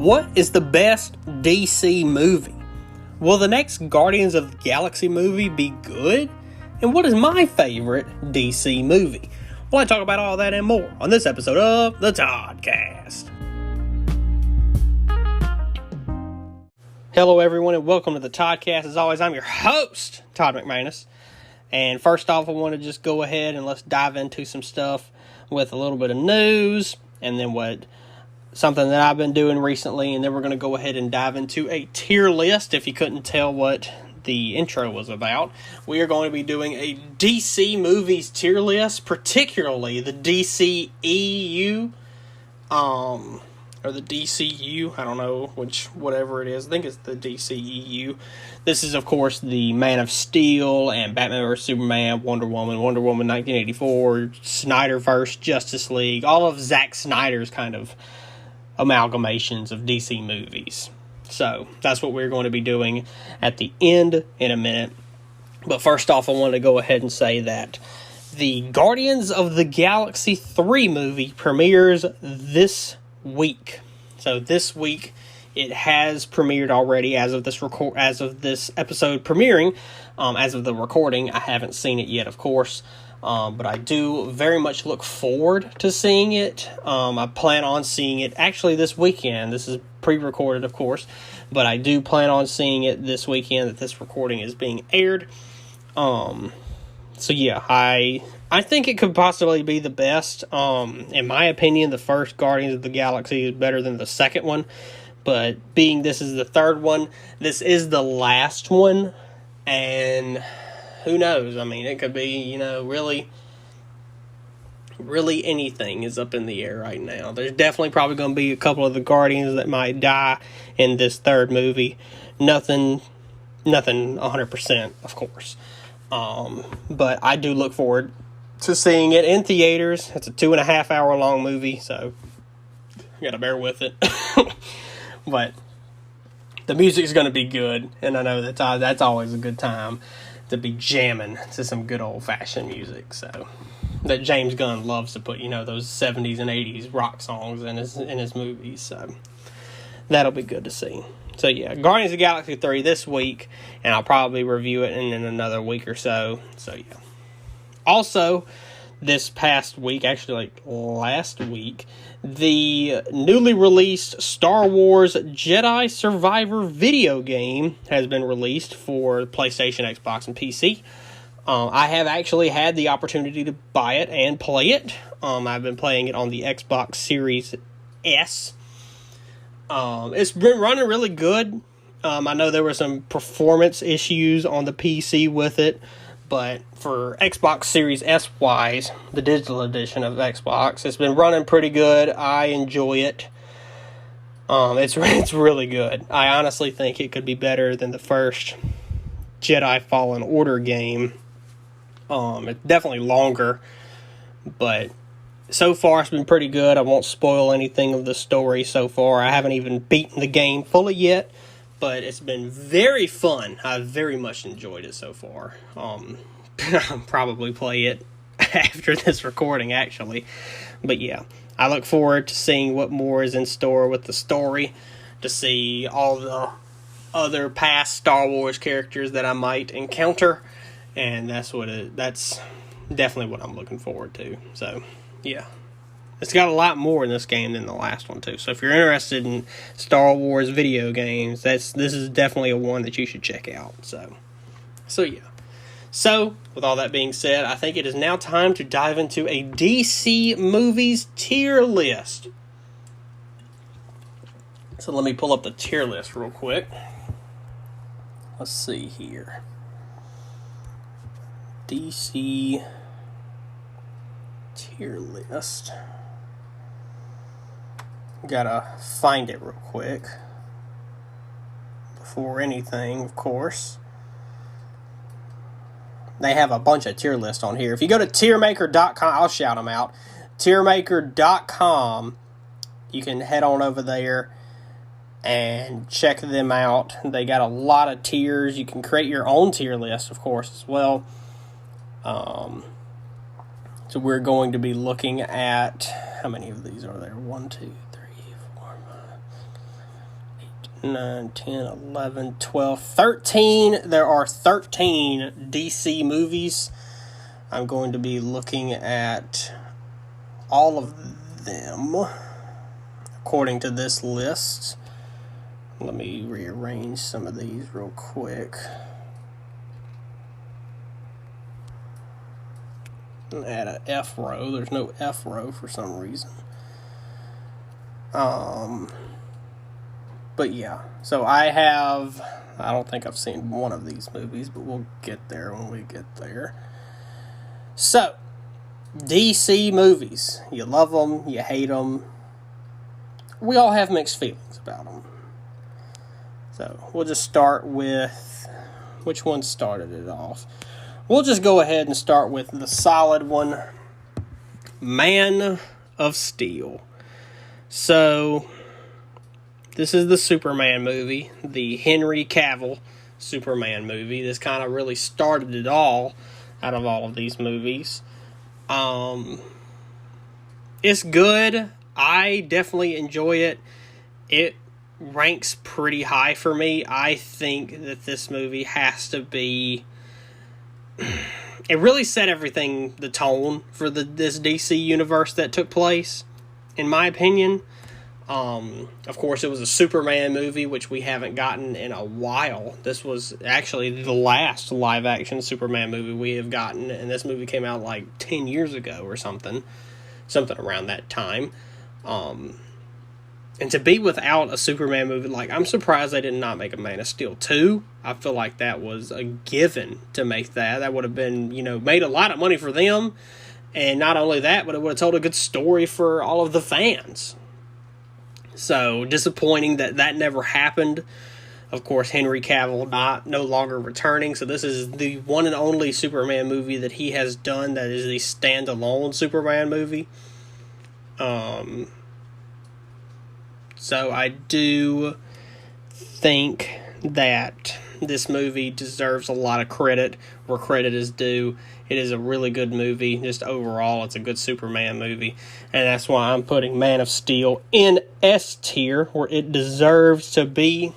What is the best DC movie? Will the next Guardians of the Galaxy movie be good? And what is my favorite DC movie? Well, I talk about all that and more on this episode of the Toddcast. Hello, everyone, and welcome to the Toddcast. As always, I'm your host, Todd McManus. And first off, I want to just go ahead and let's dive into some stuff with a little bit of news, and then something that I've been doing recently, and then we're going to go ahead and dive into a tier list. If you couldn't tell what the intro was about, we are going to be doing a DC movies tier list, particularly the DCEU, or the DCU, I don't know whatever it is. I think it's the DCEU. This is, of course, the Man of Steel and Batman vs. Superman, Wonder Woman 1984, Snyderverse, Justice League, all of Zack Snyder's kind of amalgamations of DC movies. So that's what we're going to be doing at the end in a minute. But first off, I want to go ahead and say that the Guardians of the Galaxy 3 movie premieres this week. So this week it has premiered already as of this episode premiering. As of the recording, I haven't seen it yet, of course. But I do very much look forward to seeing it. I plan on seeing it actually this weekend. This is pre-recorded, of course, but I do plan on seeing it this weekend that this recording is being aired. So yeah, I think it could possibly be the best. In my opinion, the first Guardians of the Galaxy is better than the second one, but being this is the third one, this is the last one, and who knows? I mean, it could be, really anything is up in the air right now. There's definitely probably going to be a couple of the Guardians that might die in this third movie. Nothing 100%, of course. But I do look forward to seeing it in theaters. It's a 2.5 hour long movie, so you gotta bear with it. But the music's going to be good, and I know that's always a good time to be jamming to some good old-fashioned music. So that James Gunn loves to put, those 70s and 80s rock songs in his movies. So that'll be good to see. So yeah, Guardians of the Galaxy 3 this week, and I'll probably review it in another week or so. So yeah. Also, this past week, actually last week, the newly released Star Wars Jedi Survivor video game has been released for PlayStation, Xbox, and PC. I have actually had the opportunity to buy it and play it. I've been playing it on the Xbox Series S. It's been running really good. I know there were some performance issues on the PC with it, but for Xbox Series S-wise, the digital edition of Xbox, it's been running pretty good. I enjoy it. It's really good. I honestly think it could be better than the first Jedi Fallen Order game. It's definitely longer, but so far it's been pretty good. I won't spoil anything of the story so far. I haven't even beaten the game fully yet, but it's been very fun. I've very much enjoyed it so far. I'll probably play it after this recording, actually. But yeah, I look forward to seeing what more is in store with the story, to see all the other past Star Wars characters that I might encounter, and that's definitely what I'm looking forward to. So yeah. It's got a lot more in this game than the last one, too. So if you're interested in Star Wars video games, this is definitely a one that you should check out. So yeah. So, with all that being said, I think it is now time to dive into a DC movies tier list. So let me pull up the tier list real quick. Let's see here. DC tier list. Gotta find it real quick before anything, of course. They have a bunch of tier lists on here. If you go to tiermaker.com, I'll shout them out. Tiermaker.com, you can head on over there and check them out. They got a lot of tiers. You can create your own tier list, of course, as well. So we're going to be looking at, how many of these are there? 1, 2, 3, 4, 5. 9, 10, 11, 12, 13. There are 13 DC movies. I'm going to be looking at all of them according to this list. Let me rearrange some of these real quick. Add an F row. There's no F row for some reason. But yeah, so I don't think I've seen one of these movies, but we'll get there when we get there. So, DC movies. You love them, you hate them. We all have mixed feelings about them. So, we'll just start with, which one started it off? We'll just go ahead and start with the solid one, Man of Steel. So, this is the Superman movie, the Henry Cavill Superman movie. This kind of really started it all out of all of these movies. It's good. I definitely enjoy it. It ranks pretty high for me. I think that this movie has to be... It really set everything, the tone for this DC universe that took place, in my opinion. Of course, it was a Superman movie, which we haven't gotten in a while. This was actually the last live-action Superman movie we have gotten, and this movie came out like 10 years ago or something around that time. And to be without a Superman movie, like, I'm surprised they did not make a Man of Steel 2. I feel like that was a given to make that. That would have been, made a lot of money for them, and not only that, but it would have told a good story for all of the fans. So, disappointing that never happened. Of course, Henry Cavill no longer returning, so this is the one and only Superman movie that he has done that is the standalone Superman movie. So I do think that this movie deserves a lot of credit where credit is due. It is a really good movie. Just overall, it's a good Superman movie. And that's why I'm putting Man of Steel in S tier, where it deserves to be.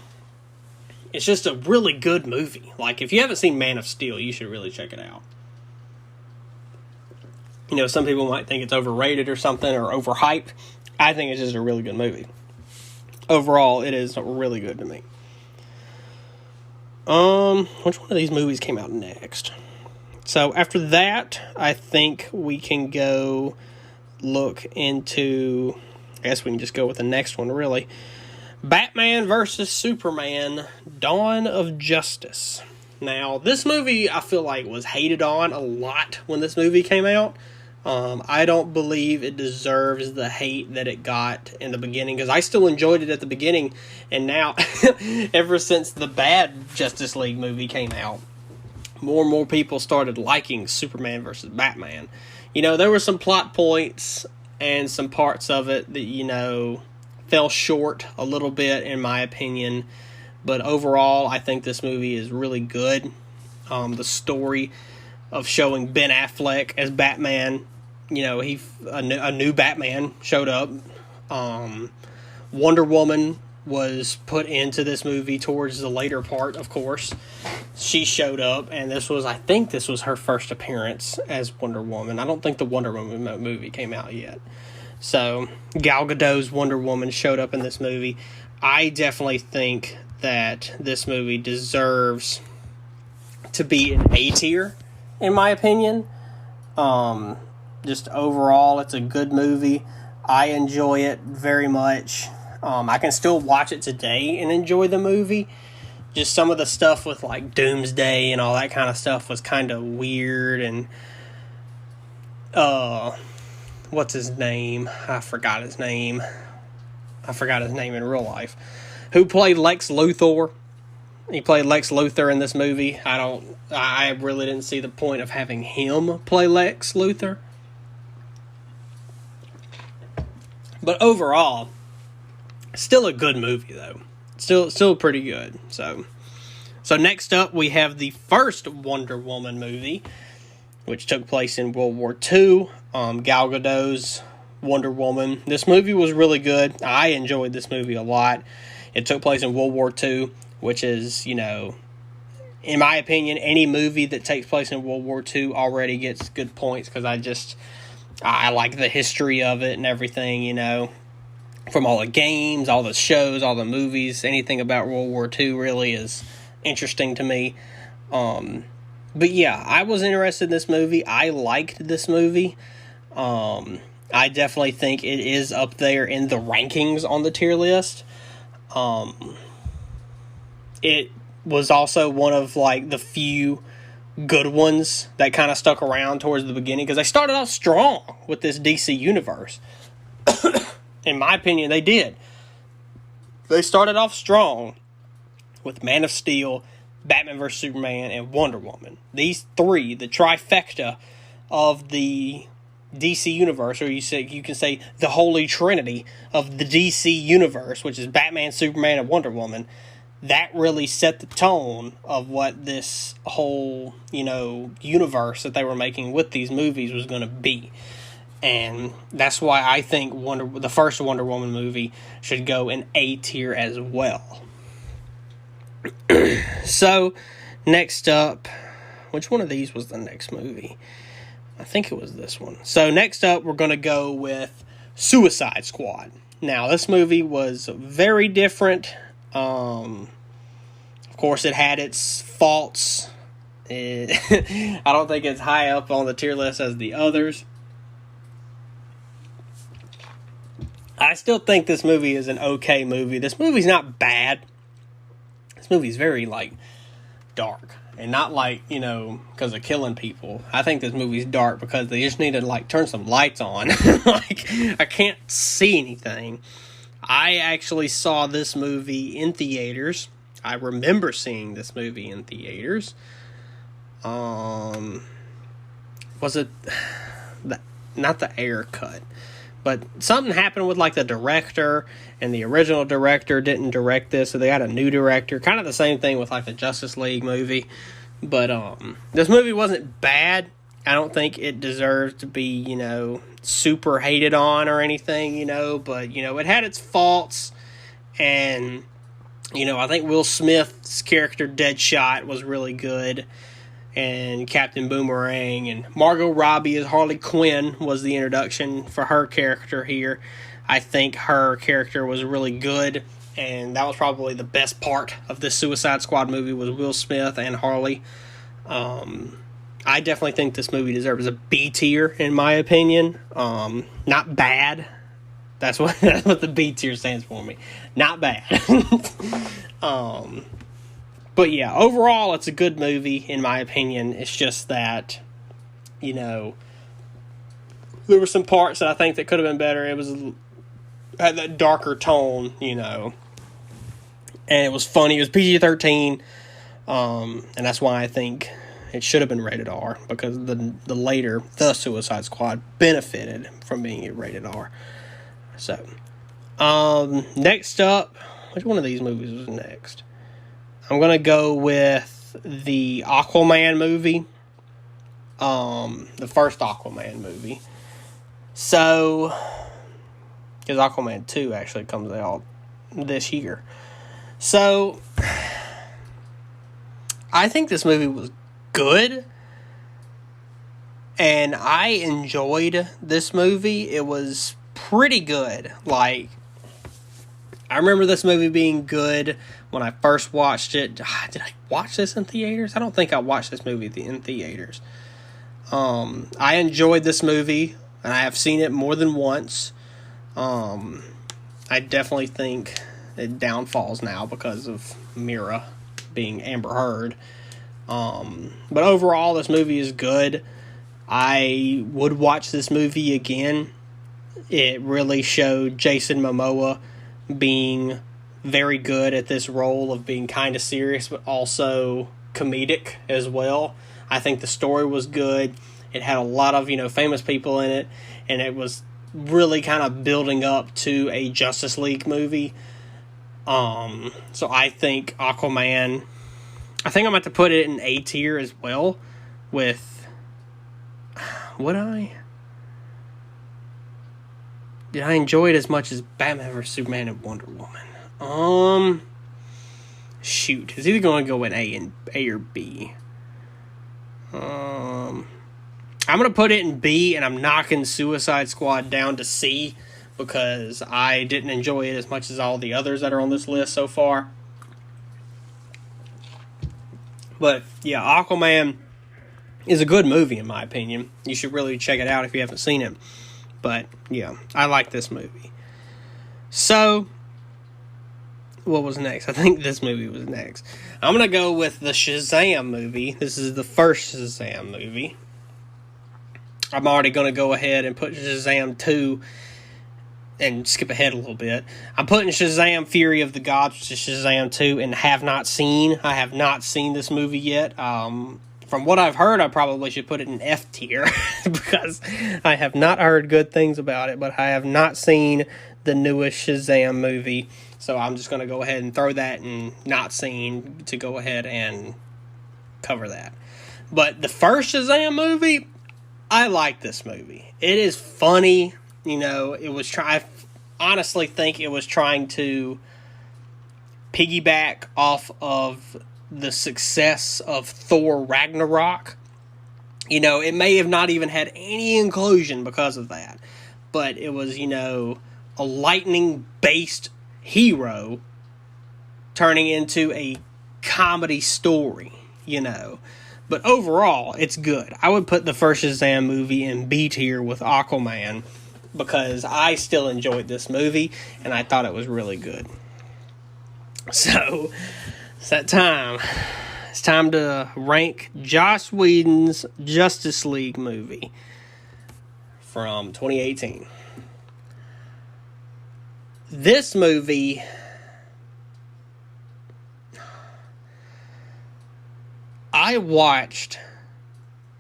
It's just a really good movie. Like, if you haven't seen Man of Steel, you should really check it out. Some people might think it's overrated or something, or overhyped. I think it's just a really good movie. Overall, it is really good to me. Which one of these movies came out next? So after that, I think we can go look into... I guess we can just go with the next one, really. Batman vs. Superman, Dawn of Justice. Now, this movie, I feel like, was hated on a lot when this movie came out. I don't believe it deserves the hate that it got in the beginning, because I still enjoyed it at the beginning, and now, ever since the bad Justice League movie came out, more and more people started liking Superman versus Batman. There were some plot points and some parts of it that, fell short a little bit, in my opinion, but overall, I think this movie is really good. The story of showing Ben Affleck as Batman, a new Batman showed up. Wonder Woman was put into this movie towards the later part, of course. She showed up, and I think this was her first appearance as Wonder Woman. I don't think the Wonder Woman movie came out yet. So, Gal Gadot's Wonder Woman showed up in this movie. I definitely think that this movie deserves to be an A tier, in my opinion. Just overall, it's a good movie. I enjoy it very much. I can still watch it today and enjoy the movie. Just some of the stuff with, like, Doomsday and all that kind of stuff was kind of weird. And, what's his name? I forgot his name in real life. Who played Lex Luthor? He played Lex Luthor in this movie. I really didn't see the point of having him play Lex Luthor. But overall, still a good movie, though. Still pretty good. So next up, we have the first Wonder Woman movie, which took place in World War II. Gal Gadot's Wonder Woman. This movie was really good. I enjoyed this movie a lot. It took place in World War II, which is, you know, in my opinion, any movie that takes place in World War II already gets good points, because I like the history of it and everything, you know, from all the games, all the shows, all the movies. Anything about World War II really is interesting to me. But yeah, I was interested in this movie. I liked this movie. I definitely think it is up there in the rankings on the tier list. It was also one of, like, the few good ones that kind of stuck around towards the beginning, because they started off strong with this DC universe. In my opinion, they did. They started off strong with Man of Steel, Batman vs. Superman, and Wonder Woman. These three, the trifecta of the DC universe, or you can say the holy trinity of the DC universe, which is Batman, Superman, and Wonder Woman. That really set the tone of what this whole, you know, universe that they were making with these movies was going to be. And that's why I think the first Wonder Woman movie should go in A tier as well. So, next up, which one of these was the next movie? I think it was this one. So, next up, we're going to go with Suicide Squad. Now, this movie was very different. Of course, it had its faults. I don't think it's high up on the tier list as the others. I still think this movie is an okay movie. This movie's not bad. This movie's very, like, dark. And not, like, you know, because of killing people. I think this movie's dark because they just need to, like, turn some lights on. Like, I can't see anything. I actually saw this movie in theaters. I remember seeing this movie in theaters. Was it... not the air cut. But something happened with, like, the director, and the original director didn't direct this, so they got a new director. Kind of the same thing with, like, the Justice League movie. But this movie wasn't bad. I don't think it deserves to be, you know, super hated on or anything, you know. But, you know, it had its faults. And, you know, I think Will Smith's character Deadshot was really good. And Captain Boomerang, and Margot Robbie as Harley Quinn was the introduction for her character here. I think her character was really good, and that was probably the best part of this Suicide Squad movie was Will Smith and Harley. I definitely think this movie deserves a B tier, in my opinion. Not bad. That's what the B tier stands for me. Not bad. But yeah, overall, it's a good movie, in my opinion. It's just that, you know, there were some parts that I think that could have been better. It had that darker tone, you know, and it was funny. It was PG-13, and that's why I think it should have been rated R, because the Suicide Squad benefited from being rated R. So, next up, which one of these movies was next? I'm going to go with the Aquaman movie. The first Aquaman movie. So, because Aquaman 2 actually comes out this year. So, I think this movie was good. And I enjoyed this movie. It was pretty good. Like, I remember this movie being good when I first watched it. Did I watch this in theaters? I don't think I watched this movie in theaters. I enjoyed this movie, and I have seen it more than once. I definitely think it downfalls now because of Mira being Amber Heard. But overall, this movie is good. I would watch this movie again. It really showed Jason Momoa being very good at this role of being kind of serious but also comedic as well. I think the story was good. It had a lot of, you know, famous people in it, and it was really kind of building up to a Justice League movie. So I think Aquaman, I think I'm going to put it in A tier as well with, did I enjoy it as much as Batman vs. Superman and Wonder Woman? Shoot. It's either going to go in A or B. I'm going to put it in B, and I'm knocking Suicide Squad down to C because I didn't enjoy it as much as all the others that are on this list so far. But, yeah, Aquaman is a good movie, in my opinion. You should really check it out if you haven't seen it. But, yeah, I like this movie. So, what was next? I think this movie was next. I'm going to go with the Shazam movie. This is the first Shazam movie. I'm already going to go ahead and put Shazam 2 and skip ahead a little bit. I'm putting Shazam Fury of the Gods, which is Shazam 2, and have not seen. I have not seen this movie yet. From what I've heard, I probably should put it in F tier because I have not heard good things about it, but I have not seen the newest Shazam movie. So I'm just going to go ahead and throw that in not seen to go ahead and cover that. But the first Shazam movie, I like this movie. It is funny. You know, I honestly think it was trying to piggyback off of the success of Thor Ragnarok. You know, it may have not even had any inclusion because of that. But it was, you know, a lightning-based hero turning into a comedy story, you know. But overall, it's good. I would put the first Shazam movie in B tier with Aquaman because I still enjoyed this movie and I thought it was really good. So, it's that time. It's time to rank Joss Whedon's Justice League movie from 2018. This movie, I watched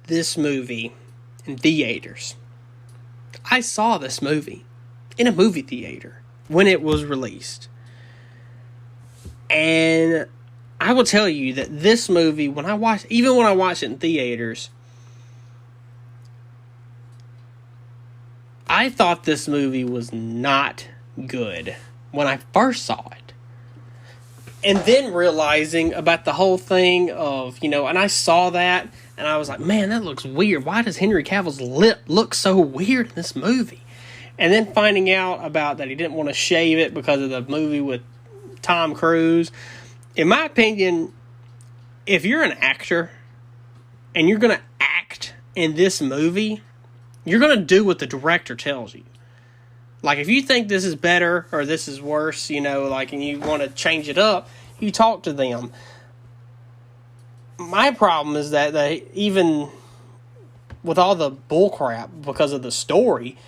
this movie in theaters. I saw this movie in a movie theater when it was released. And I will tell you that this movie, even when I watched it in theaters, I thought this movie was not good when I first saw it. And then realizing about the whole thing of, you know, and I saw that and I was like, man, that looks weird. Why does Henry Cavill's lip look so weird in this movie? And then finding out about that he didn't want to shave it because of the movie with Tom Cruise. In my opinion, if you're an actor and you're going to act in this movie, you're going to do what the director tells you. Like, if you think this is better or this is worse, you know, like, and you want to change it up, you talk to them. My problem is that they, even with all the bullcrap because of the story,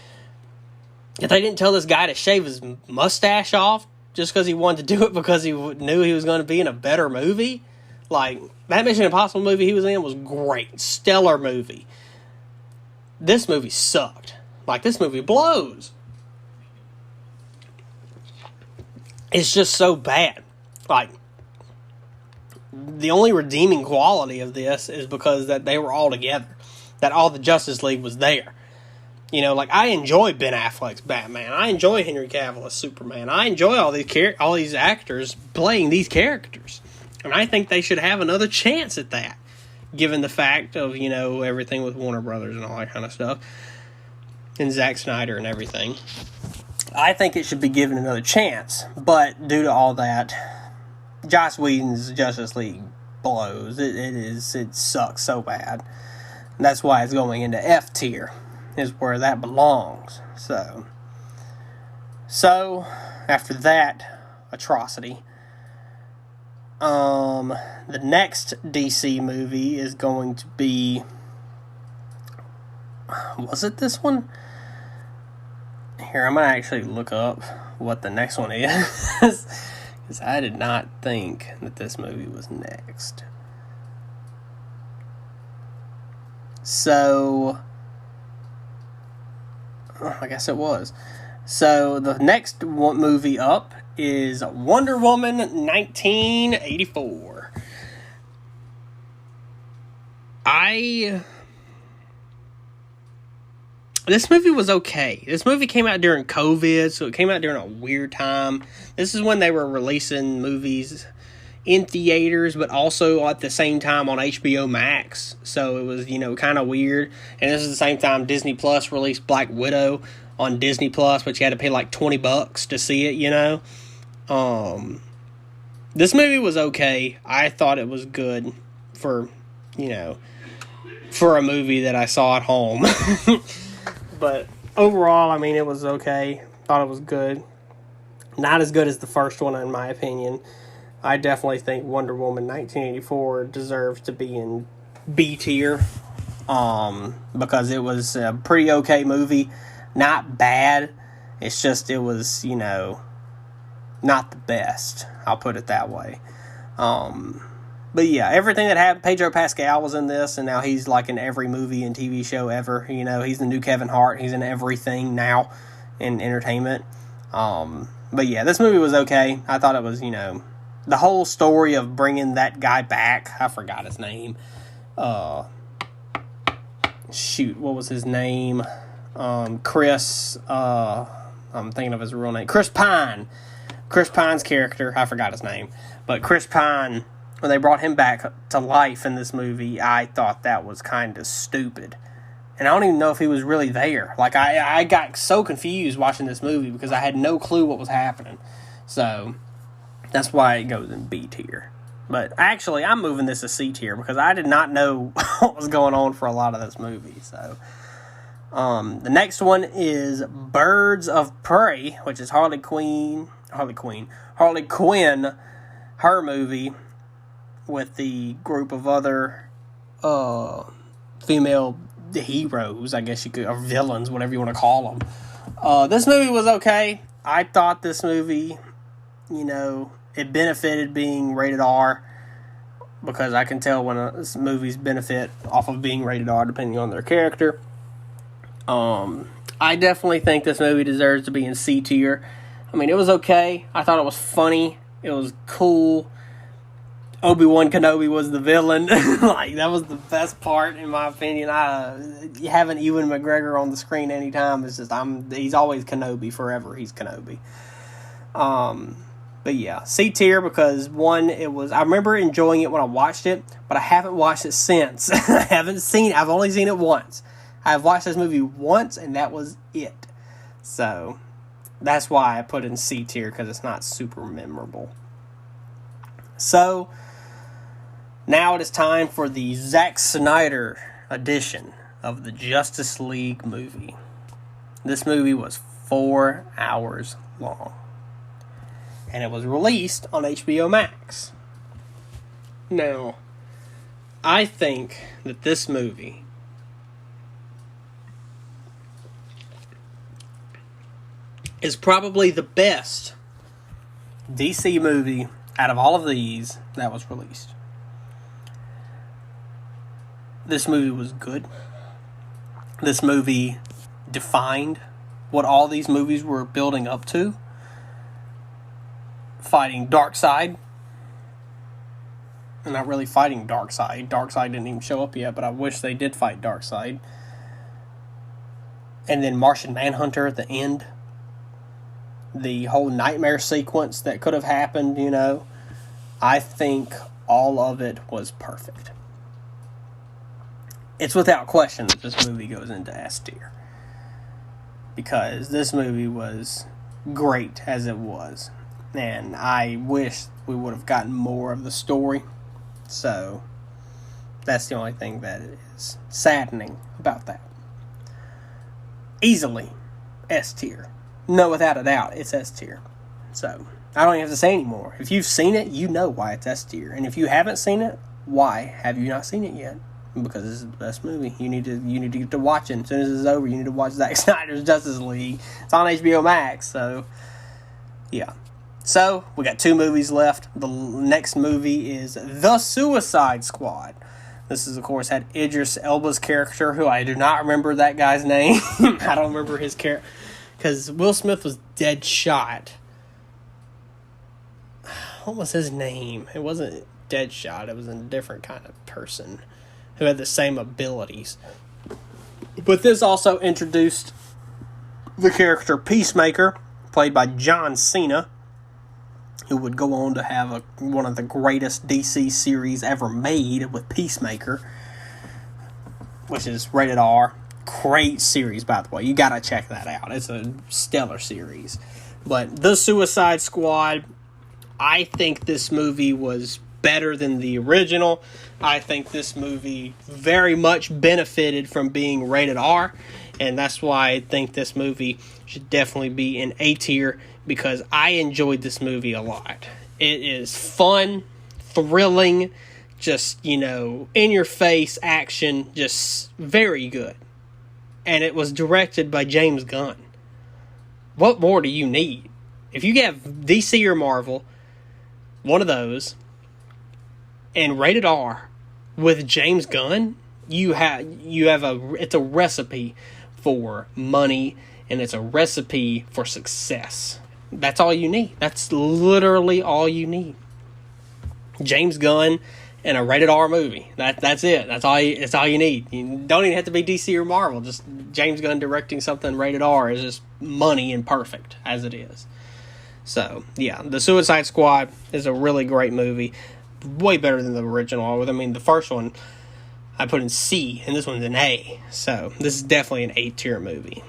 if they didn't tell this guy to shave his mustache off just because he wanted to do it because he knew he was going to be in a better movie, like, that Mission Impossible movie he was in was great. Stellar movie. This movie sucked. Like, this movie blows. It's just so bad. Like, the only redeeming quality of this is because that they were all together. That all the Justice League was there. You know, like, I enjoy Ben Affleck's Batman. I enjoy Henry Cavill as Superman. I enjoy all these actors playing these characters. And I think they should have another chance at that. Given the fact of, you know, everything with Warner Brothers and all that kind of stuff. And Zack Snyder and everything. I think it should be given another chance. But due to all that, Joss Whedon's Justice League blows. It sucks so bad. And that's why it's going into F tier. Is where that belongs. So after that atrocity, the next DC movie is going to be, was it this one? Here, I'm going to actually look up what the next one is. Because I did not think that this movie was next. So, I guess it was. So, the next movie up is Wonder Woman 1984. This movie was okay. This movie came out during COVID, so it came out during a weird time. This is when they were releasing movies in theaters, but also at the same time on HBO Max. So it was, kind of weird. And this is the same time Disney Plus released Black Widow on Disney Plus, but you had to pay like $20 to see it, This movie was okay. I thought it was good for, for a movie that I saw at home. But overall, it was okay. Thought it was good. Not as good as the first one, in my opinion. I definitely think Wonder Woman 1984 deserves to be in B tier. Because it was a pretty okay movie. Not bad. It's just, it was, not the best. I'll put it that way. But yeah, everything that happened, Pedro Pascal was in this, and now he's like in every movie and TV show ever. He's the new Kevin Hart. He's in everything now in entertainment. But yeah, this movie was okay. I thought it was, the whole story of bringing that guy back. I forgot his name. What was his name? Chris. I'm thinking of his real name. Chris Pine. Chris Pine's character. I forgot his name. But Chris Pine, when they brought him back to life in this movie, I thought that was kind of stupid. And I don't even know if he was really there. Like, I got so confused watching this movie because I had no clue what was happening. So, that's why it goes in B tier. But actually, I'm moving this to C tier because I did not know what was going on for a lot of this movie. So, the next one is Birds of Prey, which is Harley Quinn, her movie with the group of other female heroes, I guess you could, or villains, whatever you want to call them. This movie was okay. I thought this movie, it benefited being rated R, because I can tell when movies benefit off of being rated R depending on their character. I definitely think this movie deserves to be in C tier. It was okay. I thought it was funny. It was cool. Obi-Wan Kenobi was the villain. That was the best part, in my opinion. Having Ewan McGregor on the screen anytime is just, he's always Kenobi forever. He's Kenobi. But yeah, C tier because I remember enjoying it when I watched it, but I haven't watched it since. I've only seen it once. I've watched this movie once, and that was it. So, that's why I put it in C tier, because it's not super memorable. So, now it is time for the Zack Snyder edition of the Justice League movie. This movie was 4 hours long. And it was released on HBO Max. Now, I think that this movie is probably the best DC movie out of all of these that was released. This movie was good. This movie defined what all these movies were building up to. Fighting Darkseid. And not really fighting Darkseid. Darkseid didn't even show up yet, but I wish they did fight Darkseid. And then Martian Manhunter at the end. The whole nightmare sequence that could have happened, I think all of it was perfect. It's without question that this movie goes into S tier. Because this movie was great as it was. And I wish we would have gotten more of the story. So, that's the only thing that is saddening about that. Easily S tier. No, without a doubt, it's S tier. So, I don't even have to say anymore. If you've seen it, you know why it's S tier. And if you haven't seen it, why have you not seen it yet? Because this is the best movie. You need to get to watching. As soon as it's over, you need to watch Zack Snyder's Justice League. It's on HBO Max, so yeah. So, we got 2 movies left. The next movie is The Suicide Squad. This is, of course, had Idris Elba's character, who I do not remember that guy's name. I don't remember his character. Because Will Smith was Deadshot. What was his name? It wasn't Deadshot. It was a different kind of person who had the same abilities. But this also introduced the character Peacemaker, played by John Cena, who would go on to have one of the greatest DC series ever made with Peacemaker, which is rated R. Great series, by the way. You gotta check that out. It's a stellar series. But The Suicide Squad, I think this movie was better than the original. I think this movie very much benefited from being rated R, and that's why I think this movie should definitely be in A tier, because I enjoyed this movie a lot. It is fun, thrilling, just, in your face action, just very good. And it was directed by James Gunn. What more do you need? If you have DC or Marvel, one of those, and rated R with James Gunn, it's a recipe for money, and it's a recipe for success. That's all you need. That's literally all you need. James Gunn and a rated R movie. That's it. That's all you need. You don't even have to be DC or Marvel. Just James Gunn directing something rated R is just money and perfect as it is. So, yeah, The Suicide Squad is a really great movie. Way better than the original. I mean, the first one I put in C, and this one's in A. So, this is definitely an A-tier movie.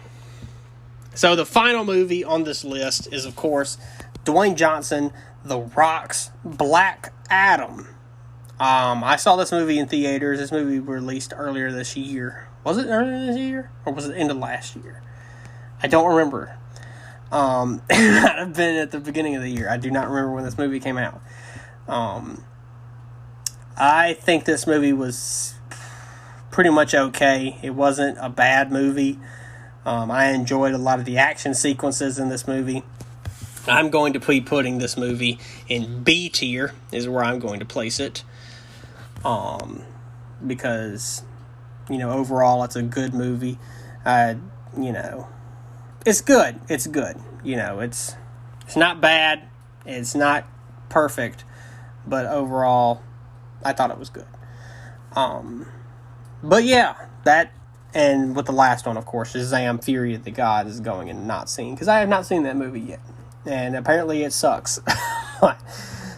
So, the final movie on this list is, of course, Dwayne Johnson, The Rock's Black Adam. I saw this movie in theaters. This movie released earlier this year. Was it earlier this year? Or was it end of last year? I don't remember. It might have been at the beginning of the year. I do not remember when this movie came out. I think this movie was pretty much okay. It wasn't a bad movie. I enjoyed a lot of the action sequences in this movie. I'm going to be putting this movie in B tier, is where I'm going to place it. Because, overall it's a good movie. It's good. It's good. It's not bad. It's not perfect. But overall, I thought it was good. But yeah, that, and with the last one, of course, Shazam! Fury of the Gods is going in not seen, because I have not seen that movie yet. And apparently it sucks.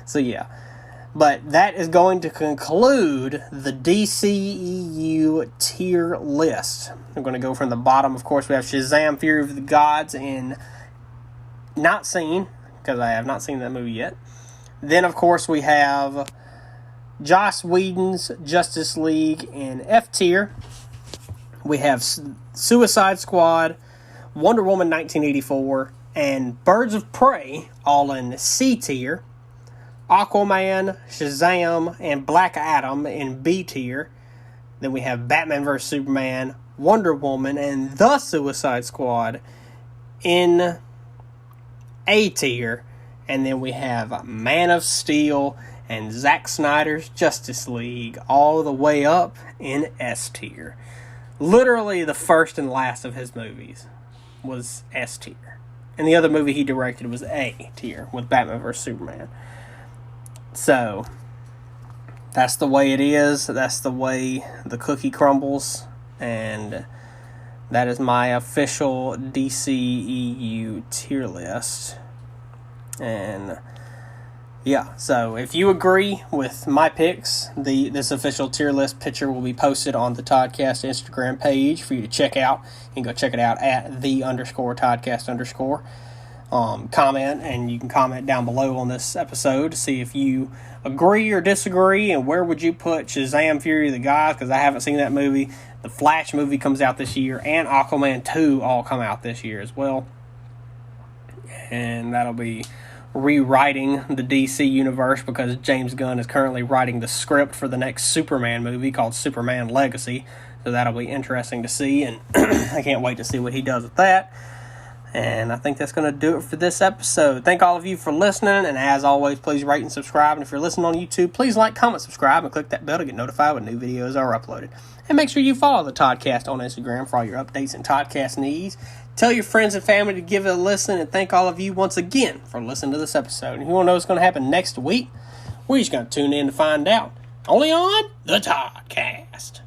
So yeah. But that is going to conclude the DCEU tier list. I'm going to go from the bottom. Of course, we have Shazam! Fury of the Gods in not seen, because I have not seen that movie yet. Then, of course, we have Joss Whedon's Justice League in F tier. We have Suicide Squad, Wonder Woman 1984, and Birds of Prey all in C tier. Aquaman, Shazam, and Black Adam in B tier. Then we have Batman vs. Superman, Wonder Woman, and The Suicide Squad in A tier. And then we have Man of Steel and Zack Snyder's Justice League all the way up in S tier. Literally the first and last of his movies was S tier. And the other movie he directed was A tier with Batman vs. Superman. So, that's the way it is. That's the way the cookie crumbles. And that is my official DCEU tier list. And yeah, so if you agree with my picks, this official tier list picture will be posted on the Toddcast Instagram page for you to check out. You can go check it out at _Toddcast_. Comment, and you can comment down below on this episode to see if you agree or disagree, and where would you put Shazam! Fury of the Gods, because I haven't seen that movie. The Flash movie comes out this year, and Aquaman 2 all come out this year as well. And that'll be rewriting the DC universe, because James Gunn is currently writing the script for the next Superman movie called Superman Legacy. So that'll be interesting to see, and I can't wait to see what he does with that. And I think that's going to do it for this episode. Thank all of you for listening. And as always, please rate and subscribe. And if you're listening on YouTube, please like, comment, subscribe, and click that bell to get notified when new videos are uploaded. And make sure you follow the Toddcast on Instagram for all your updates and Toddcast needs. Tell your friends and family to give it a listen. And thank all of you once again for listening to this episode. And if you want to know what's going to happen next week, we're just going to tune in to find out. Only on the Toddcast.